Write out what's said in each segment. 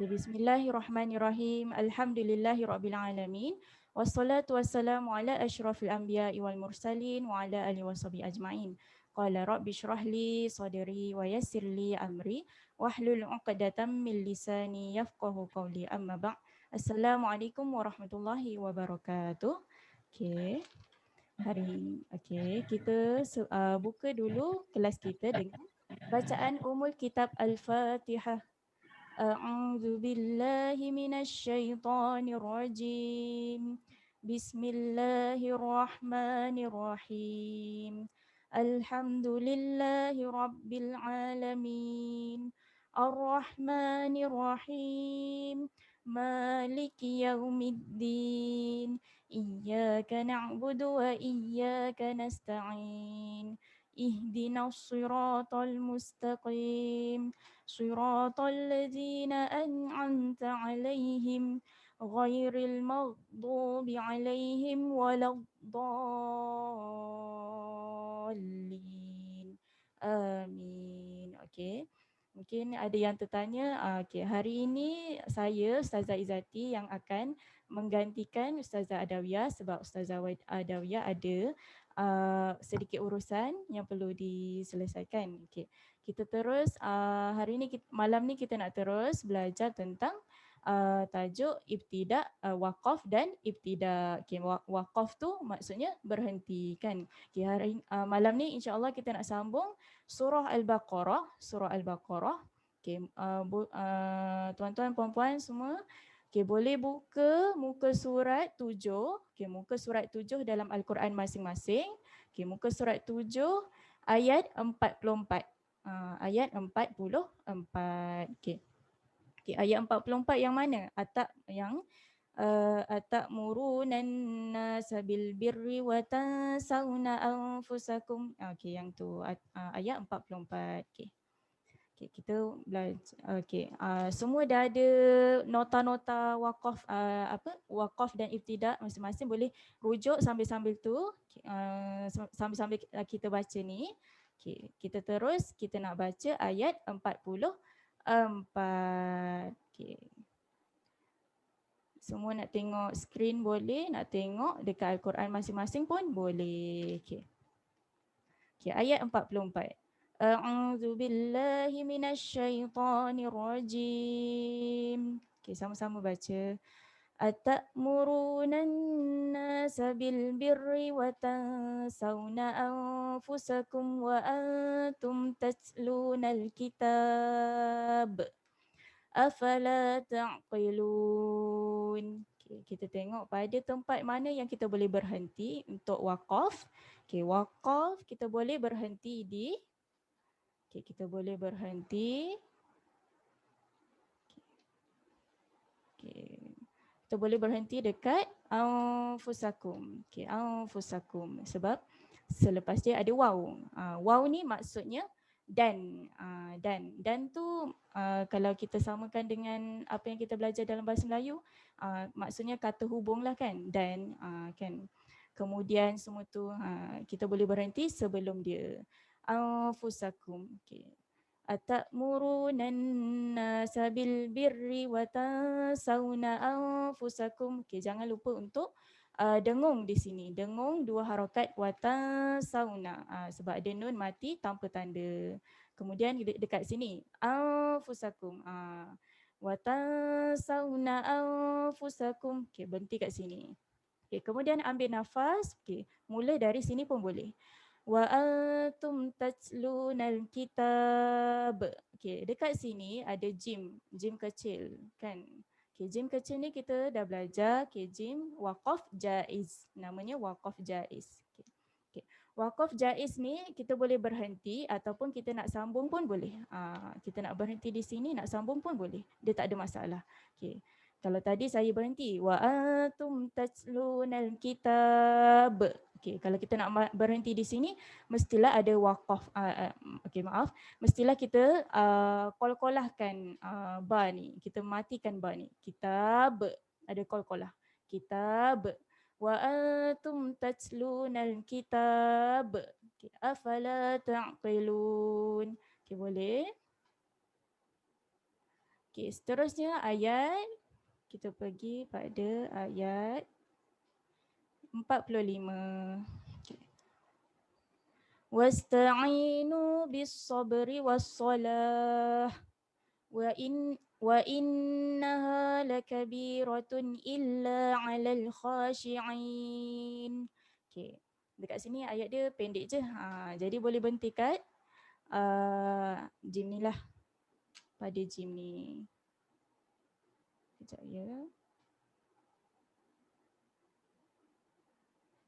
Bismillahirrahmanirrahim. Alhamdulillahirrabbilalamin. Wassalatu wassalamu ala asyrafil anbiya'i wal mursalin wa ala alihi washabihi ajma'in. Qala rabbi shrah li sadri wa yassir li amri wahlul 'uqdatam min lisani yafqahu qawli. Amma ba'. Assalamualaikum warahmatullahi wabarakatuh. Okey. Kita buka dulu kelas kita dengan bacaan umul kitab Al-Fatihah. أعوذ بالله من الشيطان الرجيم بسم الله الرحمن الرحيم الحمد لله رب العالمين الرحمن الرحيم مالك يوم الدين إياك نعبد وإياك نستعين اهدنا الصراط المستقيم صراط الذين أنعمت عليهم غير المغضوب عليهم ولا الضالين آمين. Okey. Mungkin ada yang tertanya, hari ini saya Ustazah Izzati yang akan menggantikan Ustazah Adawiyah sebab Ustazah Adawiyah ada sedikit urusan yang perlu diselesaikan. Okey. Kita terus hari ni malam ni kita nak terus belajar tentang tajuk ibtida, waqaf dan ibtida. Okay, waqaf tu maksudnya berhenti kan. Okay, malam ni insya-Allah kita nak sambung surah Al-Baqarah, Okay, tuan-tuan puan-puan semua, okay, boleh buka muka surat 7. Okay, muka surat 7 dalam Al-Quran masing-masing. Okay, muka surat 7 ayat 44. Ayat 44. Okey. Okey, ayat 44 yang mana? Atamuruna an-nasa bil birri wa tansawna anfusakum. Okey, yang tu ayat 44. Okey. Okey, kita belajar. Okey, semua dah ada nota-nota waqaf waqaf dan ibtida masing-masing, boleh rujuk sambil-sambil tu. Sambil-sambil kita baca ni. Okay, kita nak baca ayat 44. Okay. Semua nak tengok skrin boleh, nak tengok dekat Al-Quran masing-masing pun boleh. Okay. Okay, ayat 44. A'udzu billahi minasyaitonir rajim. Okay, sama-sama baca. Atamuruna an-nasa bil birri wa tansawna anfusakum wa antum tatluna al-kitab afala ta'qilun. Okay, kita tengok pada tempat mana yang kita boleh berhenti untuk waqaf. Okay, waqaf kita boleh berhenti di kita boleh berhenti kita boleh berhenti dekat anfusakum. Okay, anfusakum. Sebab selepas dia ada waw. Waw ni maksudnya dan. Dan tu kalau kita samakan dengan apa yang kita belajar dalam bahasa Melayu, maksudnya kata hubung lah kan. Dan kan. Kemudian semua tu kita boleh berhenti sebelum dia. Anfusakum. Okay. Atamuruna an-nasa bil birri wa tansawna anfusakum. Okay, jangan lupa untuk dengung di sini. Dengung dua harakat wa tansawna sebab ada nun mati tanpa tanda. Kemudian dekat sini anfusakum. Wa tansawna anfusakum. Okay, berhenti kat sini. Okay, kemudian ambil nafas. Okay, mula dari sini pun boleh. Wa antum tatlunal kitab. Okey, dekat sini ada jim kecil kan. Okey, jim kecil ni kita dah belajar. Okey, jim waqaf jaiz. Namanya waqaf jaiz. Okey. Okey. Waqaf jaiz ni kita boleh berhenti ataupun kita nak sambung pun boleh. Kita nak berhenti di sini, nak sambung pun boleh. Dia tak ada masalah. Okey. Kalau tadi saya berhenti wa antum tatlunal kitab. Okey, kalau kita nak berhenti di sini mestilah ada waqaf. Mestilah kita qalqalahkan ba ni. Kita matikan ba ni. Kitab, ada qalqalah. Kitab. Wa antum tatlunal kitab. Okay. Afala ta'qilun. Okey, boleh. Okey, seterusnya ayat, kita pergi pada ayat 45. Okay. Wasta'inu bis-sabri was-salah wa innaha lakabiratun illa 'alal khashi'in. Okey. Dekat sini ayat dia pendek je. Jadi boleh berhenti kat jim ni lah. Pada jim ni. Sekejap ya.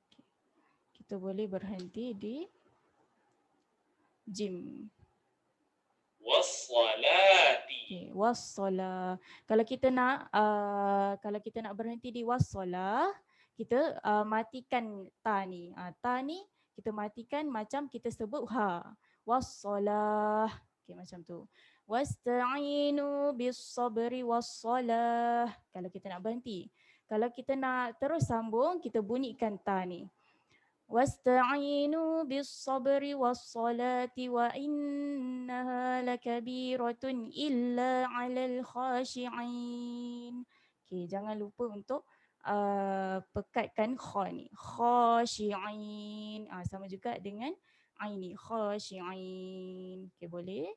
Okay. Kita boleh berhenti di jim. Wassalati. Okay, wassalah. Kalau kita nak berhenti di wassalah, kita matikan ta ni. Ta ni kita matikan macam kita sebut ha. Wassalah. Okay, macam tu. Wasta'inu bis-sabri wassalah. Kalau kita nak berhenti. Kalau kita nak terus sambung, kita bunyikan ta ni. Wasta'inu bis-sabri was-salati wa innaha lakabiratun illa 'alal khashi'in. Okey, jangan lupa untuk pekatkan kha ni. Khashi'in. Sama juga dengan ain ni. Khashi'in. Okey, boleh?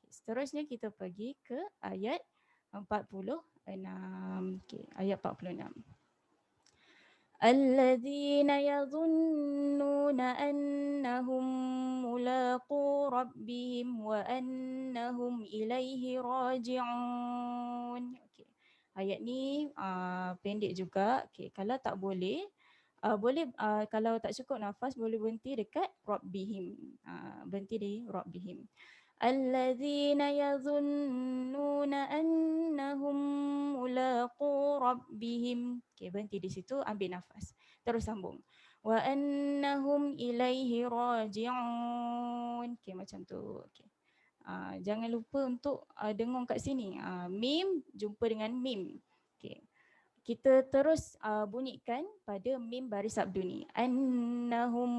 Seterusnya kita pergi ke ayat 46. Okey, ayat 46. الذين يظنون أنهم ملاقو ربهم وأنهم إليه راجعون. Okay. Ayat ni pendek juga. Okay. Kalau tak boleh, kalau tak cukup nafas boleh berhenti dekat Rabbihim. Berhenti di Rabbihim. الذين يظنون أنهم ملاقو ربهم. Okay, berhenti di situ, ambil nafas. Terus sambung. وأنهم إليه راجعون. Okay, macam tu. Okay. Jangan lupa untuk dengung kat sini. Mim jumpa dengan mim. Okay. Kita terus bunyikan pada mim baris sabdu ni. Annahum,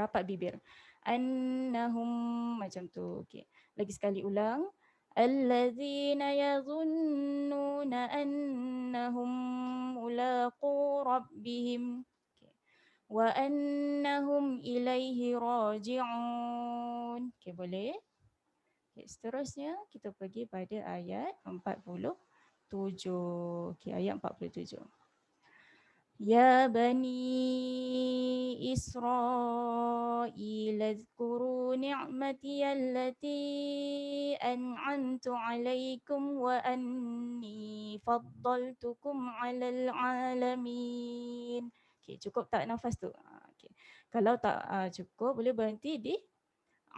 rapat bibir. Annahum, macam tu. Okay. Lagi sekali ulang. Allazina yazunnuna annahum mulaqu rabbihim. Okay. Wa annahum ilaihi raji'un. Okay, boleh? Okay, seterusnya kita pergi pada ayat 47. Okay, ayat 47. Ya bani Israil azkuru ni'mati allati an'amtu alaikum wa anni faddaltukum 'alal 'alamin. Okey, cukup tak nafas tu? Okey. Kalau tak cukup boleh berhenti di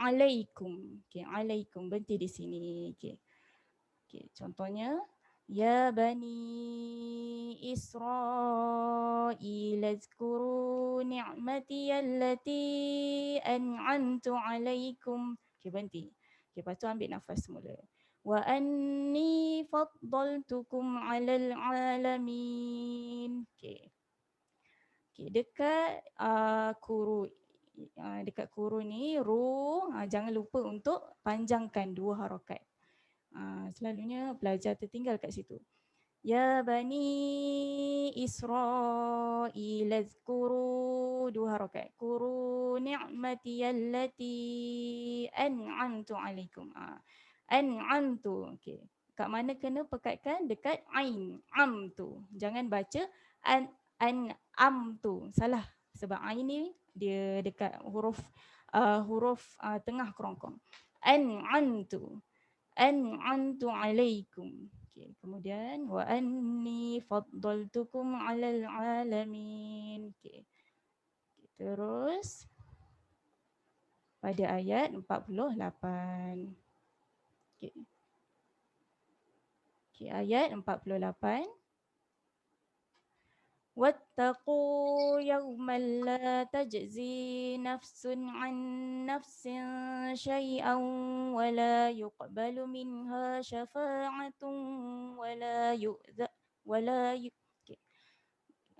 alaikum. Okey, alaikum berhenti di sini. Okey. Okey, contohnya Ya bani Israil azkuru ni'mati allati an'amtu alaikum. Okey, berhenti. Okey, lepas tu ambil nafas semula. Wa anni faddaltukum 'alal 'alamin. Okey. Okey, dekat kuru ni ru, jangan lupa untuk panjangkan 2 harakat. Selalunya pelajar tertinggal kat situ. Ya bani Israil azkuru 2 harakat. Kuru ni'mati allati an'amtu alaikum. An'amtu. Okey. Kat mana kena pekatkan? Dekat ain. Am tu. Jangan baca an tu. Salah. Sebab ain ni dia dekat huruf tengah kerongkong. An'amtu. An'amtu alaikum. Okay. Kemudian wa anni faddaltukum 'alal 'alamin. Okay. Terus pada ayat 48. Okay. Okay, ayat 48. واتقوا يوما لا تجزي نفس عن نفس شيئا ولا يقبل منها شفاعة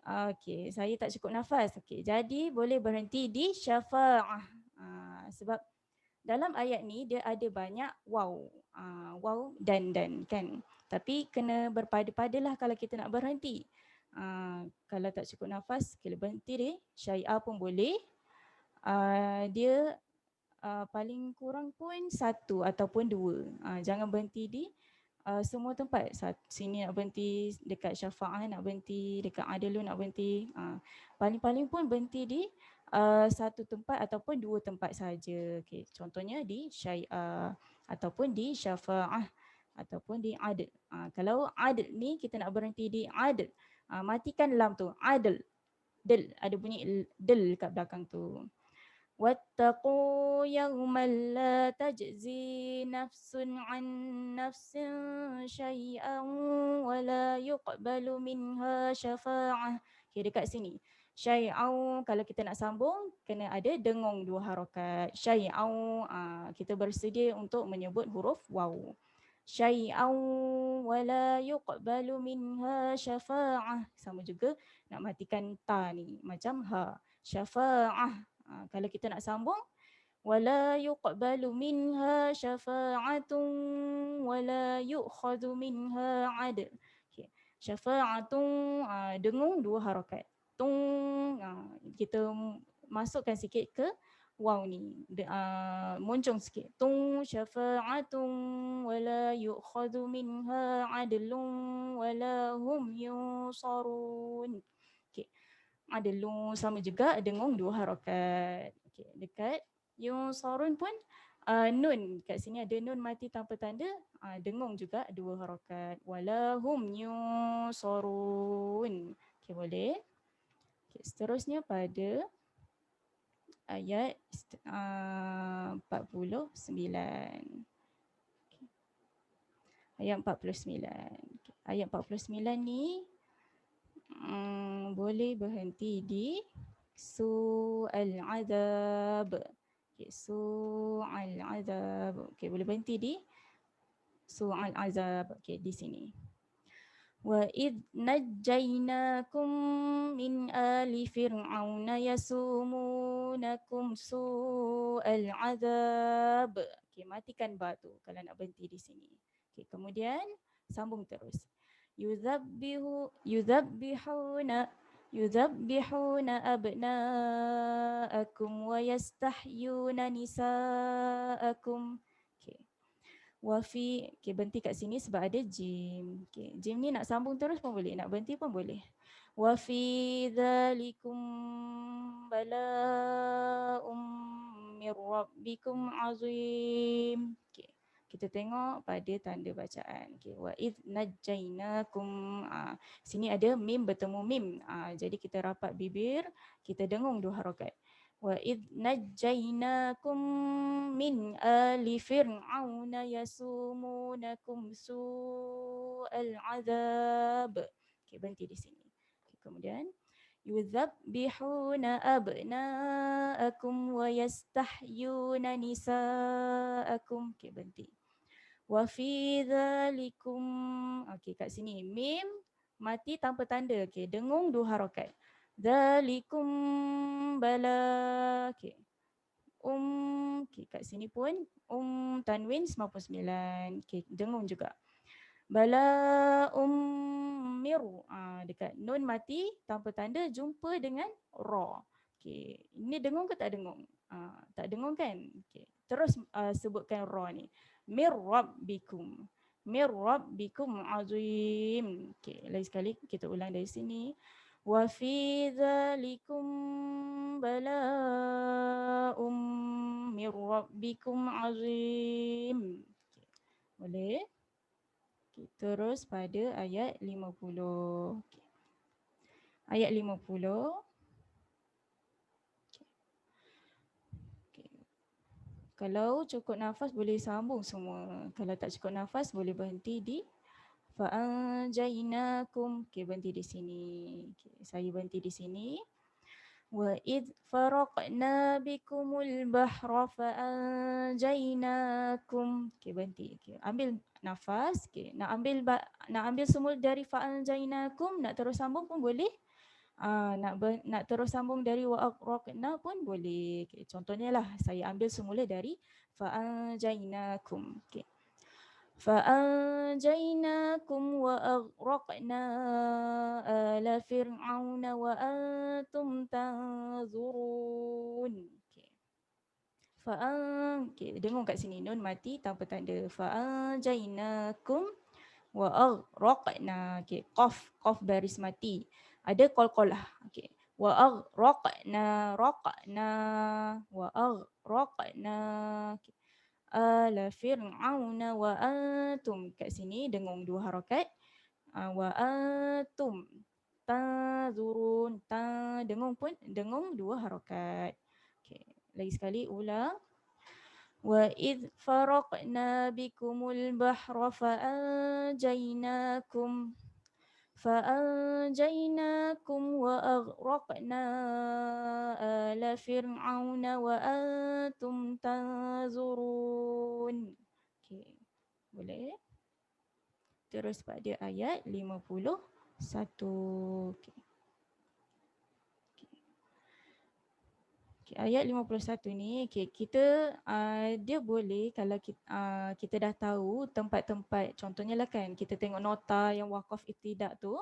Okey, saya tak cukup nafas. Okey, jadi boleh berhenti di syafa'ah. Sebab dalam ayat ni dia ada banyak waw. waw dan kan. Tapi kena berpada-padalah kalau kita nak berhenti. Kalau tak cukup nafas, kita berhenti deh. Syai'a pun boleh. Dia paling kurang pun 1 ataupun 2. Jangan berhenti di semua tempat. Sini nak berhenti, dekat syafa'ah nak berhenti, dekat adlu nak berhenti. Paling-paling pun berhenti di satu tempat ataupun 2 tempat saja. Okay. Contohnya di syai'ah ataupun di syafa'ah ataupun di adl. Kalau adl ni kita nak berhenti di adl, matikan lam tu, adl. Del, ada bunyi del kat belakang tu. واتقوا يوما لا تجزي نفس عن نفس شيئا ولا يقبل منها شفاعة. Okay, dekat sini. Syai'au, kalau kita nak sambung, kena ada dengung 2 harakat. Syai'au, kita bersedia untuk menyebut huruf waw. Syai'au wala yuqbalu minha syafa'ah. Sama juga nak matikan ta ni, macam ha. Syafa'ah. Kalau kita nak sambung, wala yuqbalu minha syafa'atun wala yu'khadhu minha 'adl. Okay. Syafa'atun, dengung 2 harakat. Tung, kita masukkan sikit ke waw ni, moncong sikit. Tung syafa'atun wala yu'khadhu minha 'adlun wala hum yunsarun. Okay. Adlu sama juga dengung 2 harakat. Okay. Dekat yunsarun pun nun, kat sini ada nun mati tanpa tanda, dengung juga 2 harakat. Walahum yunsarun. Okay, boleh. Okay, seterusnya pada ayat 49. Okay. Ayat 49. Okay. Ayat 49 ni boleh berhenti di su'al azab. Okay, su'al azab. Okay, boleh berhenti di su'al azab. Okay, di sini. Wa id najjaynakum min ali fir'auna yasumunakum su'al azab. Okay, matikan batu kalau nak berhenti di sini. Okay, kemudian sambung terus. Yudhabbihuna abna'akum wa yastahyuna nisa'akum. Okay. Wafi, okay, berhenti kat sini sebab ada jim. Okay. Jim ni nak sambung terus pun boleh, nak berhenti pun boleh. Wafi dhalikum bala'um mir rabbikum azim. Okay. Kita tengok pada tanda bacaan. Okay. Wa idh najjaynakum. Sini ada mim bertemu mim. Jadi kita rapat bibir, kita dengung 2 harakat. Wa idh najjaynakum min ali fir'auna yasumunakum su'al azab. Okay, berhenti di sini. Okay, kemudian yudhabbihuna abna'akum wa yastahyuna nisa'akum. Okay, berhenti. Wa fi dhalikum. Okay, kat sini mim mati tanpa tanda. Okay, dengung 2 harakat. Dhalikum bala. Okay. Okay, kat sini pun tanwin 99. Okay, dengung juga. Bala miru. Dekat nun mati tanpa tanda jumpa dengan ra. Okay, ini dengung ke tak dengung? Tak dengung kan? Okay. Terus sebutkan ra ni. Mir rabbikum. Mir rabbikum azim. Okay, lagi sekali kita ulang dari sini. Wa fi dhalikum bala'um mir rabbikum azim. Okay. Boleh? Okay, terus pada ayat 50. Okay. Ayat 50. Kalau cukup nafas boleh sambung semua. Kalau tak cukup nafas boleh berhenti di fa'anjainakum. Okay, berhenti di sini. Okay, saya berhenti di sini. Wa id faraqna bikumul bahra fa'anjainakum. Okay, berhenti. Okay, ambil nafas. Okay, nak ambil semula dari fa'anjainakum, nak terus sambung pun boleh. Nak terus sambung dari wa'aqraqna pun boleh. Okay, contohnya lah saya ambil semula dari fa'anjainakum. Okay. فأنجيناكم وأغرقنا آل فرعون وأنتم تنظرون. Okay, dengung kat sini nun mati tanpa tanda. Fa'anjainakum wa aghraqna. Okay, qaf baris mati. Ada qalqalah. Okay. Wa aghraqna raqna wa aghraqna. Okay. Ala fir'auna wa antum. Kat sini dengung dua harakat. Wa antum tazurun. Dengung pun dengung dua harakat. Okay. Lagi sekali ulang. وَإِذْ فَرَقْنَا بِكُمُ الْبَحْرَ فَأَنْجَيْنَاكُمْ وَأَغْرَقْنَا آلَ فِرْعَوْنَ وَأَنْتُمْ تَنْظُرُونَ. Okay. Boleh? Terus pada ayat 51. Okay. Okay, ayat 51 ni kita dia boleh kalau kita dah tahu tempat-tempat, contohnya lah kan kita tengok nota yang wakaf ibtidak tu,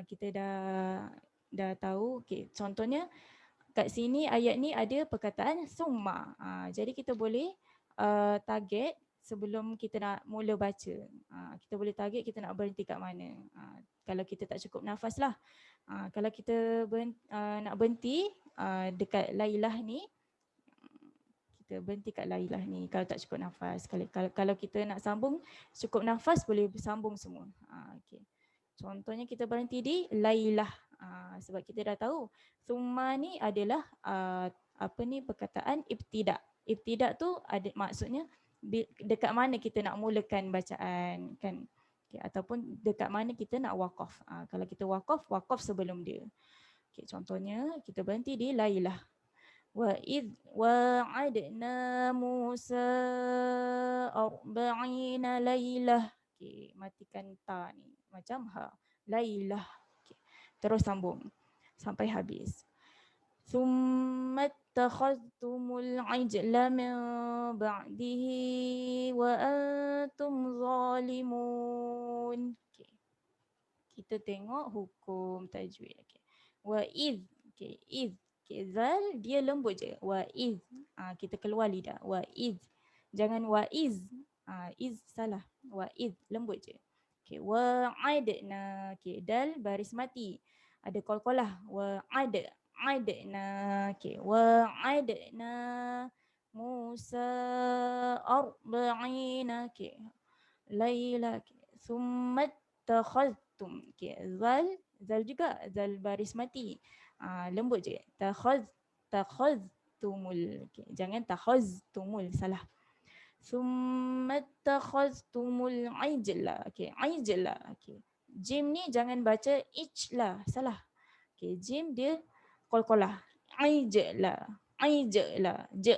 kita dah tahu. Okay, contohnya kat sini ayat ni ada perkataan summa. Jadi kita boleh target sebelum kita nak mula baca. Kita boleh target kita nak berhenti kat mana. Kalau kita tak cukup nafas lah. Kalau kita nak berhenti dekat lailah ni, kita berhenti kat lailah ni kalau tak cukup nafas. Kalau kita nak sambung cukup nafas, boleh bersambung semua. Okay. Contohnya kita berhenti di lailah. Sebab kita dah tahu summa ni adalah perkataan ibtidak. Ibtidak tu ada maksudnya dekat mana kita nak mulakan bacaan kan. Okay, ataupun dekat mana kita nak wakaf. Kalau kita wakaf sebelum dia. Okay, contohnya kita berhenti di lailah. وَإِذْ وَعَدْنَا مُوسَىٰ 40 لَيْلَةً. Okay, matikan ta ni macam ha. Lailah. Okay. Terus sambung sampai habis. ثُمَّ اتَّخَذْتُمُ الْعِجْلَ مِنْ بَعْدِهِ وَأَنْتُمْ ظَالِمُونَ. Okay. Kita tengok hukum tajwid. Okay. وَإِذْ. Okay. إِذْ. Okay. Zal dia lembut je. وَإِذْ. Kita keluar lidah. وَإِذْ. Jangan وَإِذْ. Iz salah. وَإِذْ lembut je. Okay. وَعَدْنَا. Okay. Dal baris mati. Ada qalqalah. وَعَدْ. عَدْنَا. Okay. وَعَدْنَا مُوسَىٰ 40. Okay. لَيْلَةً. ثُمَّ اتَّخَذْتُمْ. Okay. Zal juga. Zal baris mati. Lembut je. Takhaztumul. Okay. Jangan takhaztumul. Salah. Summa takhaztumul ijla. Okay. Ijla. Okay. Jim ni jangan baca ijla. Salah. Okay. Jim dia qalqalah. Ijla. Ijla. Je.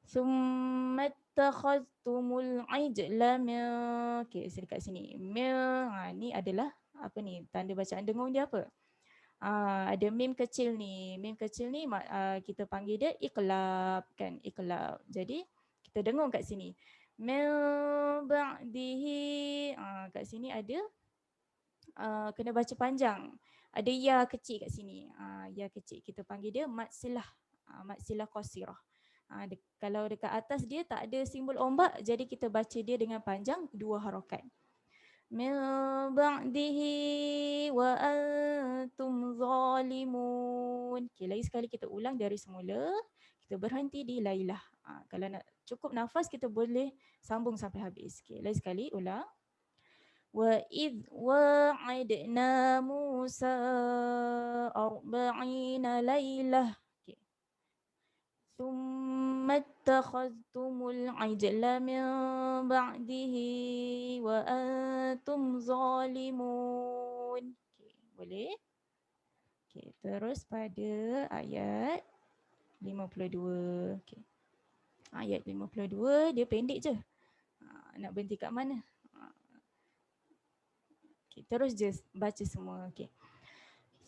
Summa takhaztumul ijla min. Okay. Dekat sini. Ni adalah apa ni? Tanda bacaan dengung dia apa? Ada mim kecil ni. Mim kecil ni kita panggil dia iqlab kan, iqlab. Jadi kita dengung kat sini. Min ba'dihi. Kat sini ada kena baca panjang. Ada ya kecil kat sini. Ya kecil kita panggil dia mad silah. Mad silah qasirah. Kalau dekat atas dia tak ada simbol ombak, jadi kita baca dia dengan panjang dua harakat. Min ba'dihi wa antum zalimun. Okay, lagi sekali kita ulang dari semula. Kita berhenti di lailah. Kalau nak cukup nafas, kita boleh sambung sampai habis. Okay, lagi sekali ulang. Wa idh wa'adna Musa 40 lailah. Okay. ثم اتخذتم العجل من بعده وأنتم ظالمون. Okay, boleh? Okay, terus pada ayat 52. Okay. Ayat 52 dia pendek je. Nak berhenti kat mana? Okay, terus je baca semua. Okay.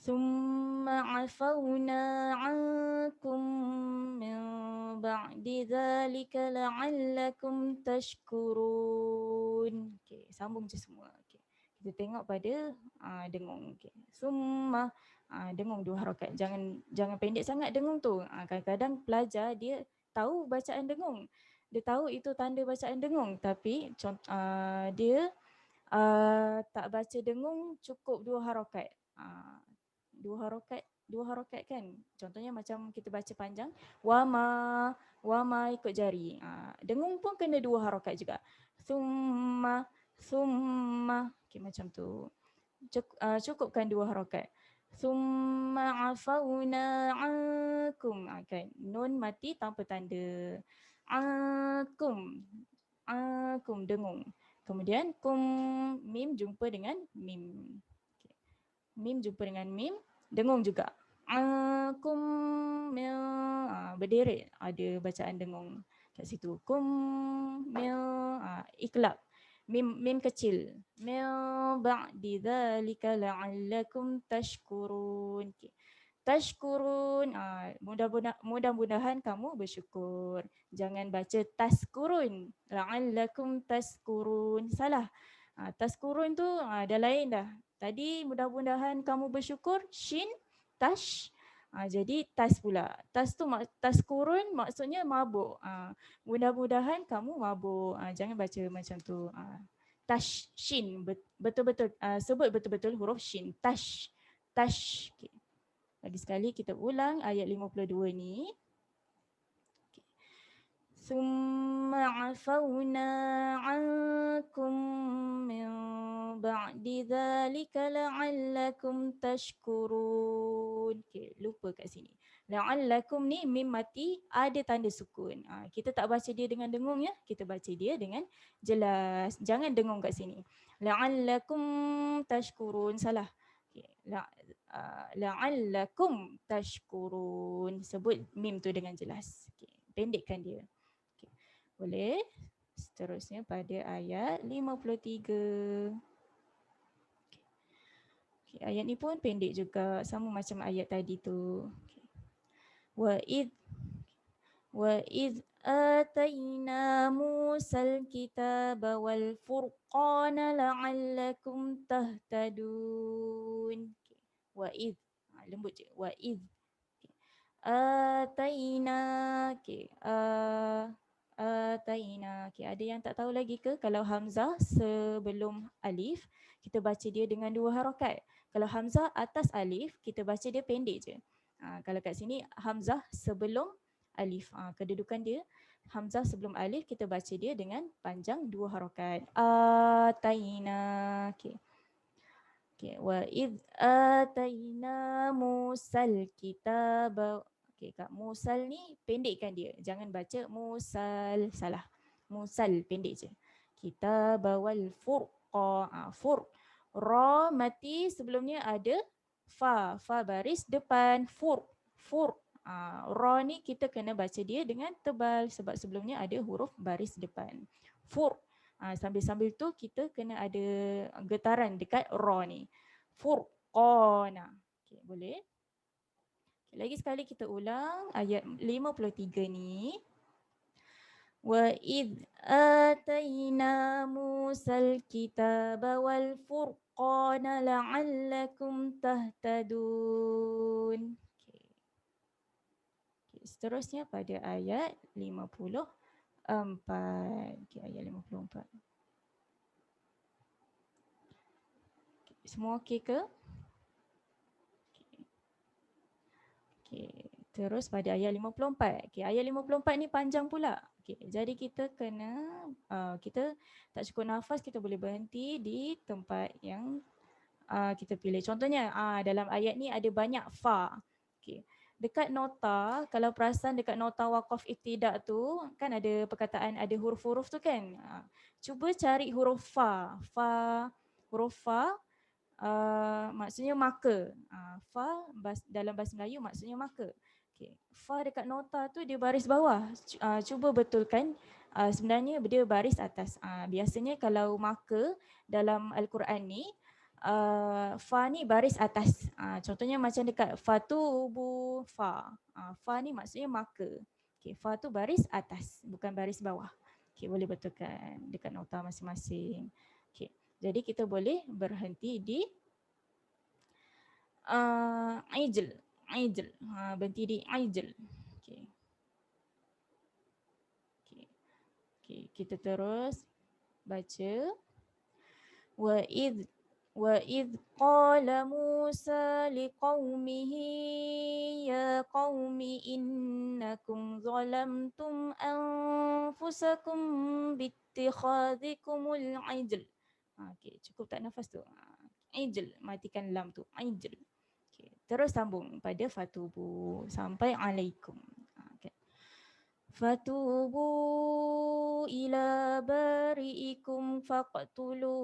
ثم عفونا عنكم من بعد ذلك لعلكم تشكرون. sambung je semua. Okay. Kita tengok pada dengung. Okay. Summa dengung 2 harakat. Jangan pendek sangat dengung tu. Kadang-kadang pelajar dia tahu bacaan dengung. Dia tahu itu tanda bacaan dengung, tapi dia tak baca dengung cukup 2 harakat. 2 harakat kan. Contohnya macam kita baca panjang, wama ikut jari. Dengung pun kena 2 harakat juga. Summa. Okay, macam tu. Cukupkan 2 harakat. Summa afawna ankum. Kan. Nun mati tanpa tanda. Ankum dengung. Kemudian kum mim jumpa dengan mim. Okay. Mim jumpa dengan mim, dengung juga. Kum mil berderet ada bacaan dengung kat situ. Kum mil iklab. Mim kecil. Mil ba'di dzalika la'allakum tashkurun. Okay. Tashkurun, mudah-mudahan kamu bersyukur. Jangan baca taskurun. La'allakum taskurun. Salah. Taskurun tu dah lain dah. Tadi mudah-mudahan kamu bersyukur. Shin, tash. Jadi tas pula. Tas tu taskurun maksudnya mabuk. Mudah-mudahan kamu mabuk. Jangan baca macam tu. Tash, shin. Betul-betul. Sebut betul-betul huruf shin. Tash. Tash. Okay. Lagi sekali kita ulang ayat 52 ni. Summa afawna ankum min ba'di dzalika la'allakum tashkurun. Okay, lupa kat sini. La'allakum ni mim mati ada tanda sukun. Kita tak baca dia dengan dengung ya. Kita baca dia dengan jelas. Jangan dengung kat sini. La'allakum tashkurun. Salah. Okay. La'allakum tashkurun. Sebut mim tu dengan jelas. Okay. Pendekkan dia. Okay. Boleh? Seterusnya pada ayat 53. Okay. Ayat ni pun pendek juga. Sama macam ayat tadi tu. Okay. وَإِذْ آتَيْنَا مُوسَى الْكِتَابَ وَالْفُرْقَانَ لَعَلَّكُمْ تَهْتَدُونَ. وَإِذْ lembut je. وَإِذْ آتَيْنَا. Ataina. Ada yang tak tahu lagi ke kalau hamzah sebelum alif kita baca dia dengan 2 harakat. Kalau hamzah atas alif kita baca dia pendek je. Kalau kat sini hamzah sebelum alif. Kedudukan dia hamzah sebelum alif kita baca dia dengan panjang 2 harakat. Ataina. Wa id ataina Musal kitaba. Kak Musal ni pendekkan dia. Jangan baca Musal, salah. Musal pendek je. Kitaba wal furqa. Ra mati sebelumnya ada fa. Fa baris depan fur. Ra ni kita kena baca dia dengan tebal sebab sebelumnya ada huruf baris depan. Fur. Sambil-sambil tu kita kena ada getaran dekat ra ni. Furqana. Okay, boleh? Okay, lagi sekali kita ulang ayat 53 ni. Wa id ataina Musal kitaba wal furqana la'allakum tahtadun. Seterusnya pada ayat 54. Ayat 54. Semua okey ke? Terus pada ayat 54. Ayat 54 ni panjang pula. Jadi kita kena, kita tak cukup nafas, kita boleh berhenti di tempat yang kita pilih. Contohnya dalam ayat ni ada banyak fa. Dekat nota, kalau perasan dekat nota waqaf ibtidak tu kan ada perkataan ada huruf-huruf tu kan. Cuba cari huruf fa. Huruf fa maksudnya maka. Fa dalam bahasa Melayu maksudnya maka. Fa dekat nota tu dia baris bawah. Cuba betulkan sebenarnya dia baris atas. Biasanya kalau maka dalam Al-Quran ni fa ni baris atas. Contohnya macam dekat fatubu fa. Fa ni maksudnya maka. Fa tu baris atas bukan baris bawah. Boleh betulkan dekat nota masing-masing. Okay. Jadi kita boleh berhenti di Aijl. Aijl. Berhenti di Aijl. Okay. Okay. Okay. Kita terus baca. وإذ قال موسى لقومه يا قوم إنكم ظلمتم أنفسكم باتخاذكم العجل. Okay, cukup tak nafas tu. Ijl, matikan lam tu. Ijl. Okay, terus sambung pada fatubu sampai alaikum. Okay. Fatubu ila bari'ikum faqtulu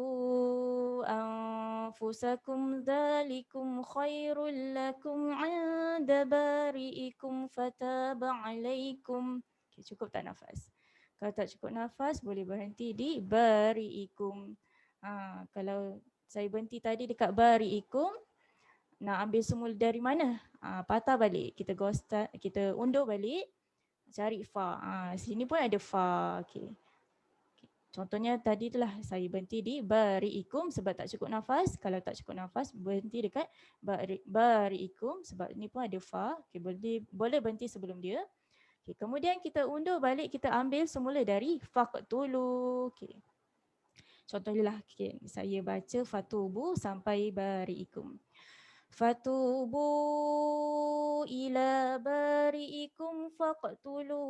anfusakum dhalikum khairul lakum 'inda bari'ikum fataba 'alaikum. Okay, cukup tak nafas? Kalau tak cukup nafas boleh berhenti di bari'ikum. Kalau saya berhenti tadi dekat bari'ikum, nak ambil semula dari mana? Patah balik. Kita kita undur balik. Cari fa. Sini pun ada fa. Okay. Contohnya tadi itulah saya berhenti di bari'ikum sebab tak cukup nafas. Kalau tak cukup nafas berhenti dekat bari'ikum sebab ni pun ada fa. Okay, boleh berhenti sebelum dia. Okay, kemudian kita undur balik, kita ambil semula dari faqtulu. Okay. Contohnya lah, okay, saya baca fatubu sampai bari'ikum. Fatubu ila bari'ikum faqtulu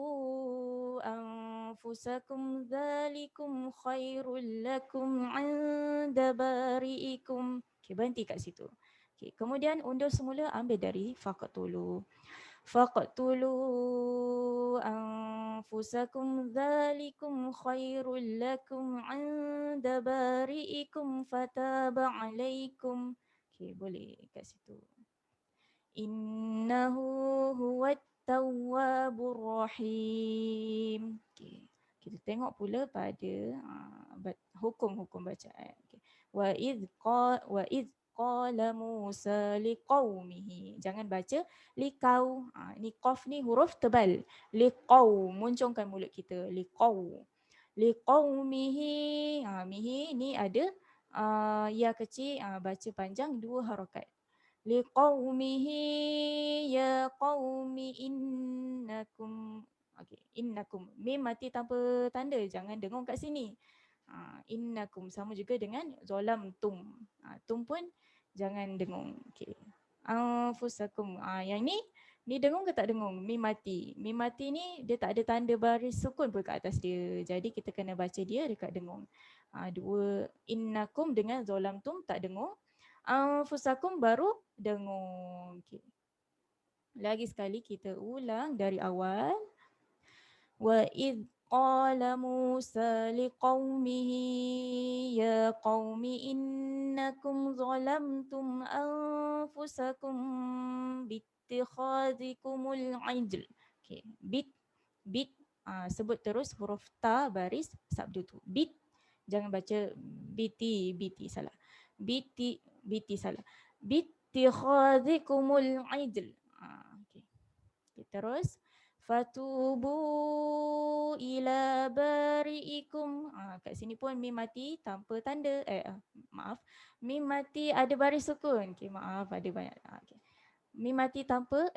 anfusakum dhalikum khairul lakum 'inda bari'ikum. Okay, berhenti kat situ. Okay, kemudian undur semula, ambil dari faqtulu. Faqtulu anfusakum dhalikum khairul lakum 'inda bari'ikum fataba 'alaikum. Okay, boleh kat situ. Innahu huwat tawwabur rahim. Okay. Kita tengok pula pada hukum-hukum bacaan. Okay. Wa idh qala Musa liqaumihi. Jangan baca liqau. Ni qaf ni huruf tebal. Liqau, muncungkan mulut kita. Liqau. Liqaumihi. Mihi ni ada ya kecil, baca panjang 2 harakat. Liqaumihi ya qaumi innakum. Okey, innakum. Mim mati tanpa tanda, jangan dengung kat sini. Innakum sama juga dengan zalamtum. Tum pun jangan dengung. Okey. Anfusakum. Yang ni dengung ke tak dengung? Mim mati. Mim mati ni dia tak ada tanda baris sukun pun kat atas dia. Jadi kita kena baca dia dekat dengung. Dua innakum dengan zalamtum tak dengung. Anfusakum baru dengung. Okay. Lagi sekali kita ulang dari awal. Wa idh qala Musa liqaumihi ya qaumi innakum zalamtum anfusakum bittikhadhikumul ijl. Okay. Bit sebut terus huruf ta baris sabdu tu. Bit, jangan baca biti salah. Biti salah. Bittikhadhikumul ijl. Okay. Okay, terus fatubu ila bari'ikum. Kat sini pun mim mati tanpa tanda. Maaf. Mim mati ada baris sukun. Okay, maaf ada banyak. Okay. Mim mati tanpa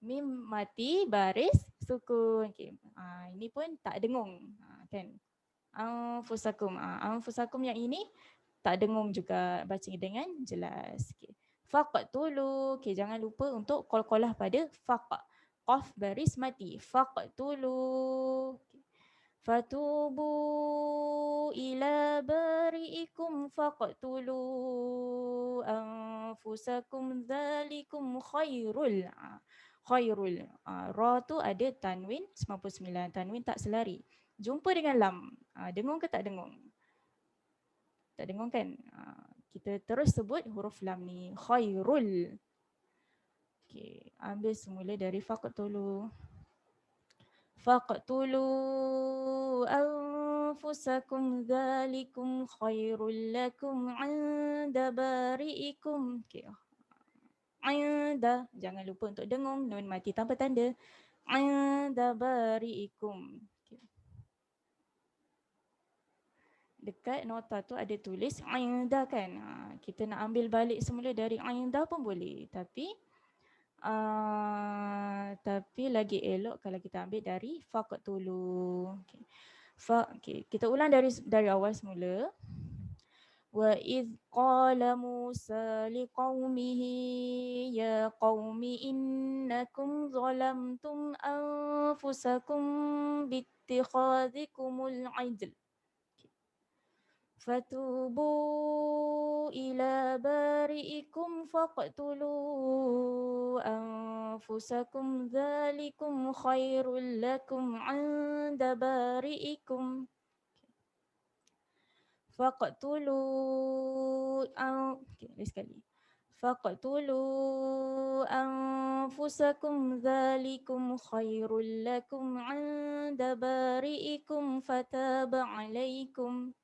mim mati baris sukun. Okay. Ini pun tak dengung. Kan? Anfusakum. Anfusakum yang ini tak dengung juga, baca dengan jelas. Okay. Faqtulu. Okay, jangan lupa untuk qalqalah pada faq. Qaf baris mati. Faqtulu. Okay. Fatubu ila bari'ikum faqtulu anfusakum dhalikum khairul. Khairul. Ra tu ada tanwin 99. Tanwin tak selari. Jumpa dengan lam. Dengung ke tak dengung? Tak dengung kan? Kita terus sebut huruf lam ni. Khairul. Okay, ambil semula dari faqtulu. Faqtulu anfusakum dhalikum khairul lakum 'inda bari'ikum. Okay. 'Inda, jangan lupa untuk dengung, nun mati tanpa tanda. 'Inda bari'ikum. dekat nota tu ada tulis inda kan. Kita nak ambil balik semula dari inda pun boleh. Tapi lagi elok kalau kita ambil dari faqtulu. Okay. Kita ulang dari awal semula. Wa idh qala Musa liqaumihi ya qaumi innakum zalamtum anfusakum bittikhadhikumul ijl fatubu ila bari'ikum faqtulu anfusakum dzalikum khairul lakum 'inda bari'ikum faqtulu sekali faqtulu anfusakum dzalikum khairul lakum 'inda bari'ikum fataba 'alaikum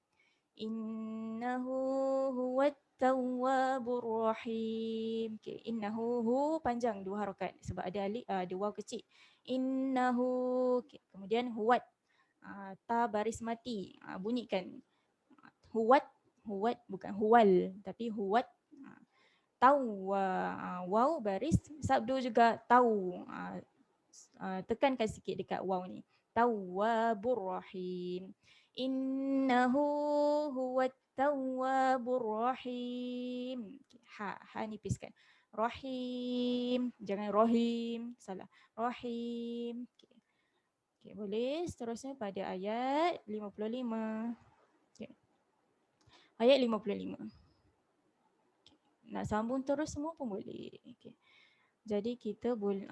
innahu huwat tawwabur rahim. Innahu hu panjang 2 harakat sebab ada alif ada waw kecil. Innahu kemudian huwat ta baris mati bunyikan huwat bukan huwal tapi huwat tahu waw baris sabdu juga tahu tekankan sikit dekat waw ni tawwabur rahim innahu huwat tawwabur rahim. Ha nipiskan. Rahim, jangan rohim, salah. Rahim. Okay, boleh seterusnya pada ayat 55. Okay. Ayat 55. Nak sambung terus semua pun boleh. Okay. Jadi kita boleh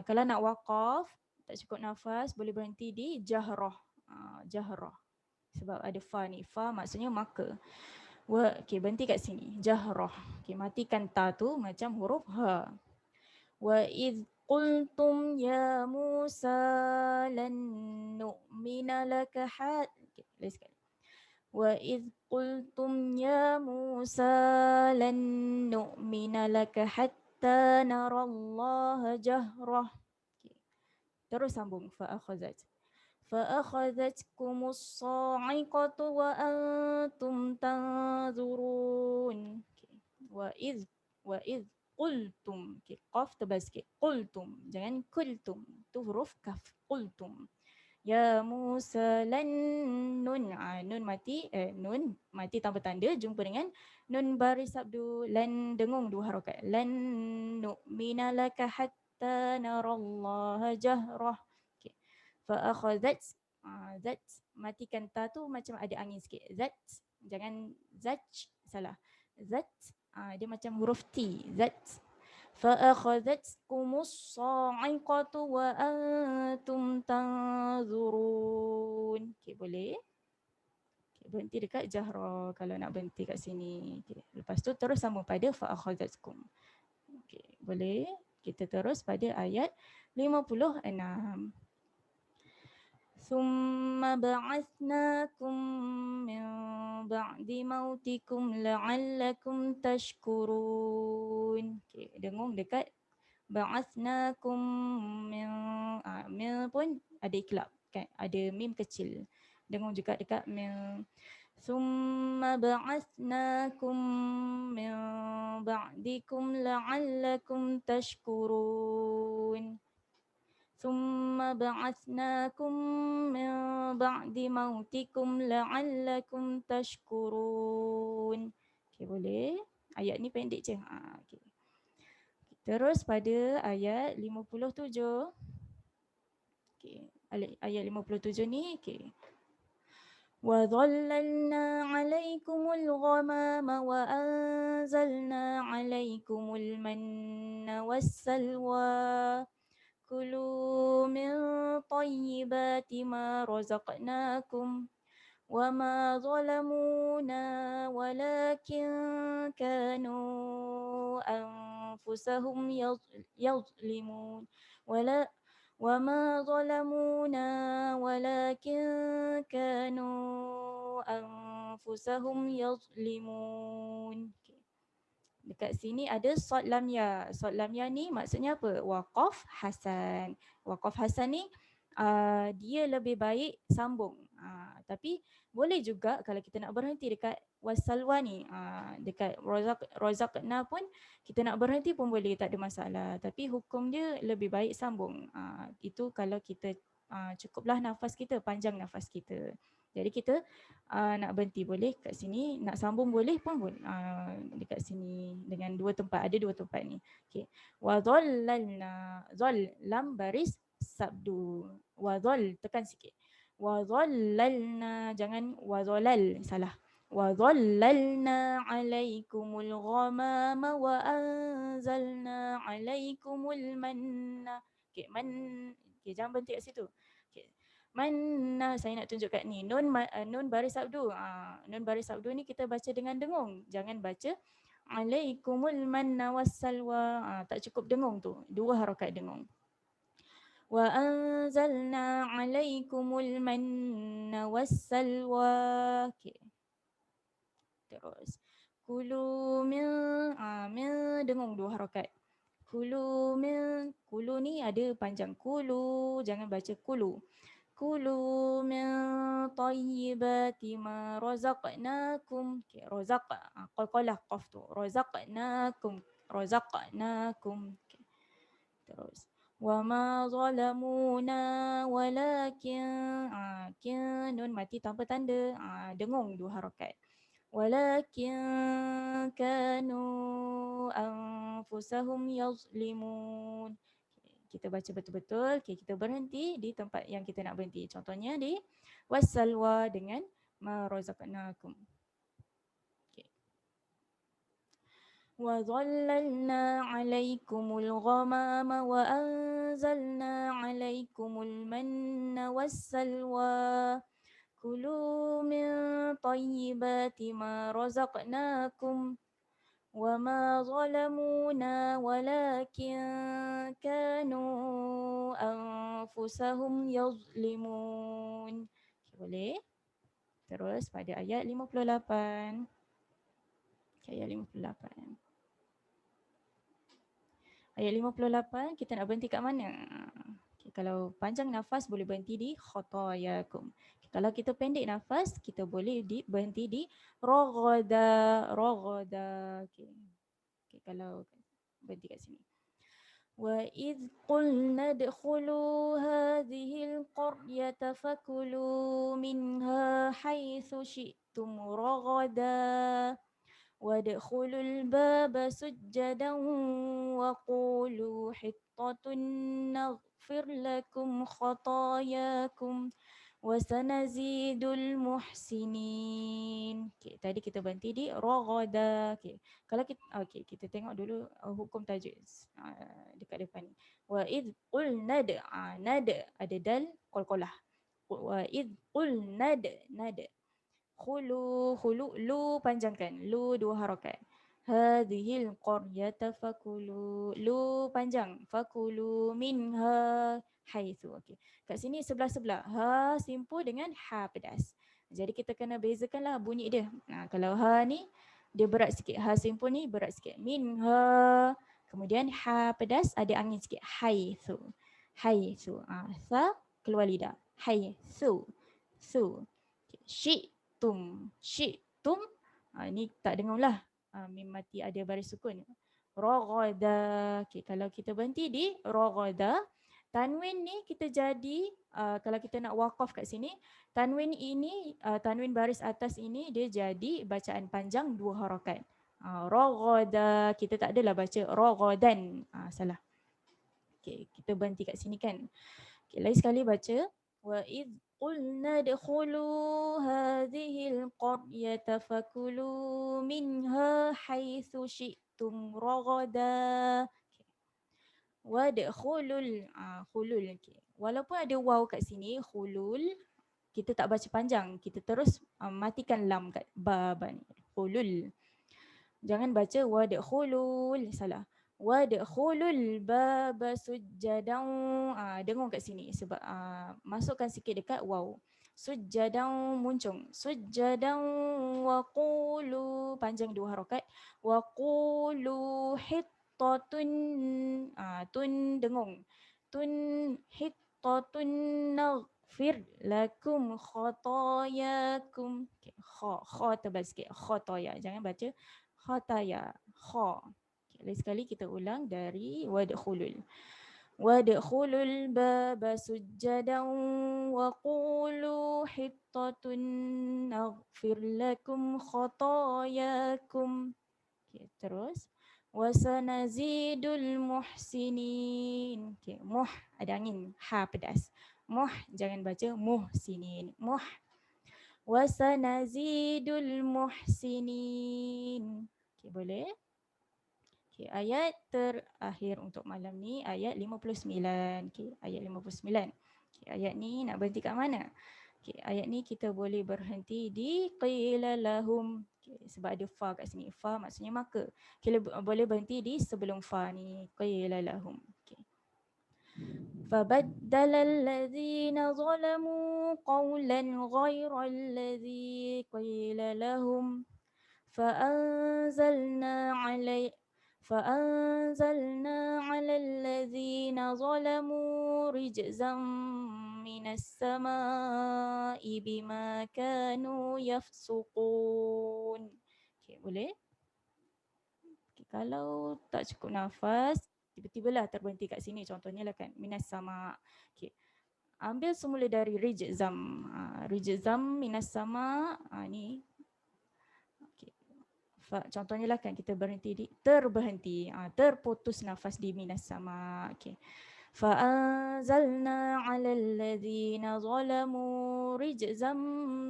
kalau nak waqaf tak cukup nafas boleh berhenti di jahrah. Jahrah. Sebab ada fa ni. Fa maksudnya maka. Berhenti kat sini. Jahrah. Matikan ta tu macam huruf ha. Wa idh qultum ya Musa lan nu'mina laka lagi sekali. Wa idh qultum ya Musa lan nu'mina laka hatta narallaha jahrah. Terus sambung فأخذتكم الصاعقة وأنتم تنظرون وإذ قلتم قاف tebal sikit قلتم jangan kultum tu huruf kaf قلتم ya Musa lan nun nun mati tanpa tanda jumpa dengan nun baris sabdu lan dengung 2 harakat lan nu'mina laka hatta narallaha jahrah. Fa'akhadhat zat matikan ta tu macam ada angin sikit. Zat jangan zaj salah. Zat dia macam huruf T. Zat. Fa'akhadhatkumus sa'iqatu wa antum tanzurun. Boleh? Berhenti dekat jahra kalau nak berhenti kat sini. Lepas tu terus sambung pada fa'akhadhatkum. Boleh? Kita terus pada ayat 56. ثم بعثناكم من بعد موتكم لعلكم تشكرون. Dengung dekat ba'athnakum min pun ada iklab kan, ada mim kecil. Dengung juga dekat min. ثم بعثناكم من بعدكم لعلكم تشكرون. ثم بعثناكم من بعد موتكم لعلكم تشكرون. Boleh? Ayat ni pendek je. Terus pada ayat 57. Ayat 57 ni وَظَلَّلْنَا عَلَيْكُمُ الْغَمَامَ وَأَنزَلْنَا عَلَيْكُمُ الْمَنَّ وَالسَّلْوَى كلوا من طيبات ما رزقناكم وما ظلمونا ولكن كانوا أنفسهم يظلمون وما ظلمونا ولكن كانوا أنفسهم يظلمون. Dekat sini ada sod lam ya. Sod lam ya ni maksudnya apa? Waqaf hasan. Waqaf hasan ni dia lebih baik sambung. Tapi boleh juga kalau kita nak berhenti dekat wasalwa ni, dekat rozaqna pun kita nak berhenti pun boleh, tak ada masalah. Tapi hukum dia lebih baik sambung. Itu kalau kita cukuplah nafas kita, panjang nafas kita. Jadi kita nak berhenti boleh kat sini, nak sambung boleh pun boleh. Dekat sini dengan dua tempat, ada dua tempat ni. Okay. Wa dhallalna, dhal lam baris sabdu. Wa dhal, tekan sikit. Wa dhallalna, jangan wa dhalal, salah. Wa dhallalna alaikumul ghamama wa anzalna alaikumul manna. Okay, okay, jangan berhenti kat situ. Okay. Manna, saya nak tunjuk kat ni. Nun baris sabdu. Nun baris sabdu ni kita baca dengan dengung. Jangan baca alaikumul manna wassalwa. Tak cukup dengung tu. Dua harakat dengung. Wa anzalna alaikumul manna wassalwa. Okay. Terus. Kulu min dengung dua harakat. Kulu ni ada panjang. Kulu, jangan baca kulu. Kulu min tayyibati ma razaqnakum. Okay, razaq, qalqalah qaf tu. Razaqnakum. Okay. Terus. Wa ma zalamuna walakin, nun mati tanpa tanda. Dengung dua harakat. Walakin kanu anfusahum yazlimun. Kita baca betul-betul. Okay, kita berhenti di tempat yang kita nak berhenti. Contohnya di wassalwa dengan ma razaqnakum. وَظَلَّلْنَا عَلَيْكُمُ الْغَمَامَ وَأَنزَلْنَا عَلَيْكُمُ الْمَنَّ وَالسَّلْوَىٰ كُلُوا مِن طَيِّبَاتِ مَا رَزَقْنَاكُمْ وَمَا ظَلَمُونَا وَلَكِن كَانُوا أَنفُسَهُمْ يَظْلِمُونَ. Boleh? Terus pada ayat 58. Ayat 58. Ayat 58, kita nak berhenti kat mana? Okay, kalau panjang nafas boleh berhenti di khotayakum. Okay, kalau kita pendek nafas, kita boleh berhenti di roghada. Okay. Okay, kalau berhenti kat sini. وَإِذْ قُلْنَا ادْخُلُوا هَذِهِ الْقَرْيَةَ فَكُلُوا مِنْهَا حَيْثُ شِئْتُمْ رَغَدًا وَادْخُلُوا الْبَابَ سُجَّدًا وَقُولُوا حِطَّةٌ نَغْفِرْ لَكُمْ خَطَايَاكُمْ وَسَنَزِيدُ الْمُحْسِنِينَ. Okay, tadi kita berhenti di roghada. Okay. Kalau kita tengok dulu hukum tajwid dekat depan ni. وَإِذْ قُلْنَا nad ada dal qalqalah. وَإِذْ قُلْنَا nad khulu lu panjangkan, lu dua harakat. Hadhil qaryata fakulu, lu panjang, fakulu minha haitsu. Okey. Kat sini sebelah-sebelah, ha simpul dengan ha pedas. Jadi kita kena bezakanlah bunyi dia. Kalau ha ni dia berat sikit, ha simpul ni berat sikit. Minha, kemudian ha pedas ada angin sikit, haitsu. Haitsu. Sa keluar lidah. Haitsu. Okay. Syi'tum. Ni tak dengar lah. Mim mati ada baris sukun. Roghada. Okay, kalau kita berhenti di roghada, tanwin ni kita jadi, kalau kita nak waqaf kat sini, tanwin ini, tanwin baris atas ini dia jadi bacaan panjang dua harakat. Roghada, kita tak adalah baca roghadan. Salah. Okay, kita berhenti kat sini kan. Okay, lain sekali baca. وَإِذْ قُلْنَا ادْخُلُوا هَذِهِ الْقَرْيَةَ فَكُلُوا مِنْهَا حَيْثُ شِئْتُمْ رَغَدًا. وَادْخُلُوا khulul. Walaupun ada waw kat sini, khulul, kita tak baca panjang. Kita terus matikan lam kat ba ni. Khulul. Jangan baca wadkhulul, salah. Wadkhulul baba sujjadan. Dengung kat sini sebab masukkan sikit dekat waw. Sujjadan muncung. Sujjadan wa qulu, panjang dua harakat. Wa qulu hittatun, tun dengung. Tun hittatun yaghfir lakum khotoyakum. Okay, kha tebal sikit. Khotoya. Jangan baca khotaya. Kha. Okay, lagi sekali kita ulang dari wadkhulul. Wadkhulul baba sujjadan wa qulu hittatun naghfir lakum khotoyakum. Okay, terus wasanazidul muhsinin. Okay, muh ada angin, ha pedas. Muh jangan baca muhsinin. Muh wasanazidul muhsinin. Okay, boleh? Okay, ayat terakhir untuk malam ni ayat 59. Okay, ayat 59. Okay, ayat ni nak berhenti kat mana? Okay, ayat ni kita boleh berhenti di qila lahum. Okay, sebab ada fa kat sini. Fa maksudnya maka. Kita boleh berhenti di sebelum fa ni. Qila lahum. Okay. فبدل الذين ظلموا قولا غير الذي قيل لهم فأنزلنا على الذين ظلموا رجزا من السماء بما كانوا يفسقون. Okay, boleh? Okay, kalau tak cukup nafas, tiba-tibalah terberhenti kat sini. Contohnya lah kan, minas sama. Okay. Ambil semula dari rijzam. Rijzam minas sama. Ni. Okay. Contohnya lah kan kita berhenti di terberhenti, terputus nafas di minas sama. Okay. فأنزلنا على الذين ظلموا رجزا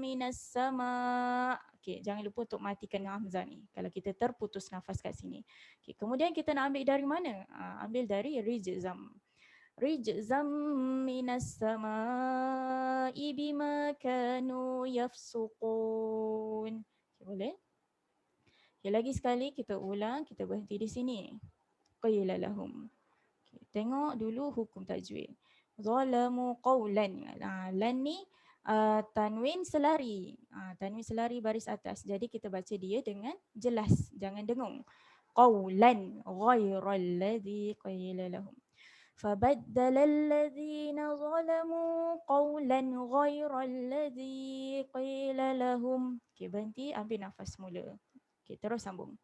من السماء. Okay, jangan lupa untuk matikan hamzah ni kalau kita terputus nafas kat sini. Okay, kemudian kita nak ambil dari mana? Ambil dari rijzam. Rijzam minas sama'i bima kanu yafsuqun. Okay, boleh? Okay, lagi sekali kita ulang, kita berhenti di sini. Qila lahum. Okay, tengok dulu hukum tajwid. Zalamu qawlan. Lan ni tanwin selari. Tanwin selari baris atas. Jadi kita baca dia dengan jelas. Jangan dengung. Qawlan ghairal ladzi qila lahum. فبدل الذين ظلموا قولا غير الذي قيل لهم. Okay, berhenti, ambil nafas semula. Okay, terus sambung.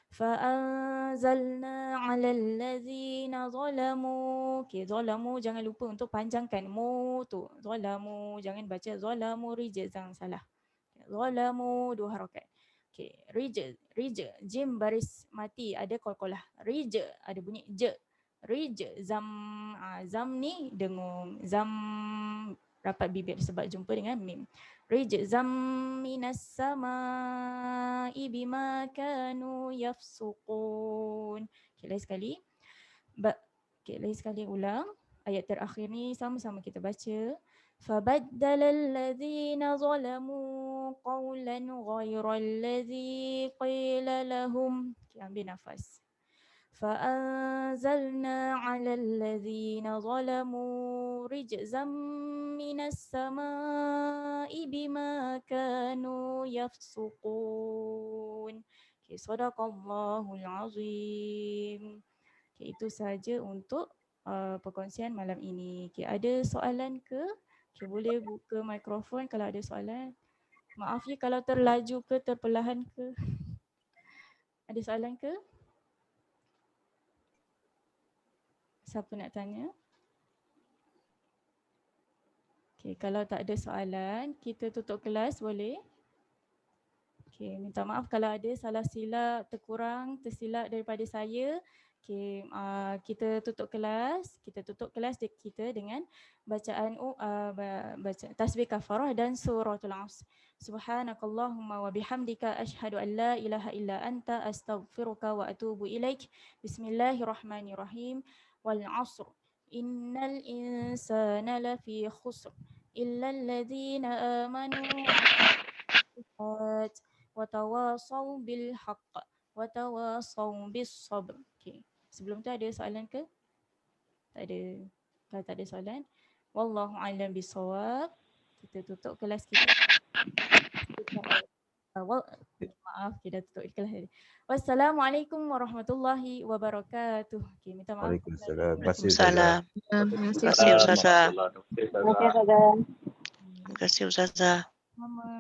فأنزلنا على الذين ظلموا. Okay, ظلموا jangan lupa untuk panjangkan mu tu. ظلموا, jangan baca ظلموا rijzan, salah. ظلموا dua harakat. Okay, jim baris mati ada qalqalah. Ada bunyi je. Zam ni dengung. Zam rapat bibir sebab jumpa dengan mim. Zam minas sama'i bima kanu yafsuqun. Okay, lagi sekali. Okay, lagi sekali ulang. Ayat terakhir ni sama-sama kita baca. فبدل الذين ظلموا قولا غير الذي قيل لهم. Okay, ambil nafas. فأنزلنا على الذين ظلموا رجزا من السماء بما كانوا يفسقون. Okay, Sadaqallahul Azim. Okay, itu saja untuk perkongsian malam ini. Okay, ada soalan ke? Okay, boleh buka mikrofon kalau ada soalan. Maaf ya kalau terlaju ke, terperlahan ke. Ada soalan ke? Siapa nak tanya? Okay, kalau tak ada soalan, kita tutup kelas boleh? Okay, minta maaf kalau ada salah silap, terkurang, tersilap daripada saya. Okay, kita tutup kelas. Kita tutup kelas kita dengan bacaan baca tasbih kafarah dan suratul Asr. Subhanakallahumma wa bihamdika asyhadu an la ilaha illa anta astaghfiruka wa atubu ilaik. Bismillahirrahmanirrahim. Wal 'asr. Innal insana lafi khusr illa alladhina amanu wa tawasaw bil haqq wa tawasaw bis sabr. Okay. Sebelum tu ada soalan ke? Tak ada. Kalau tak ada soalan, wallahu a'lam bisawab. Kita tutup kelas kita. maaf. Okay, dah tutup ikhlas tadi. Wassalamualaikum warahmatullahi wabarakatuh. Okay, minta maaf. Waalaikumsalam. Terima kasih Ustazah. Waalaikumsalam. Terima kasih Ustazah. Warahmatullahi wabarakatuh. Terima kasih Ustazah. Sama.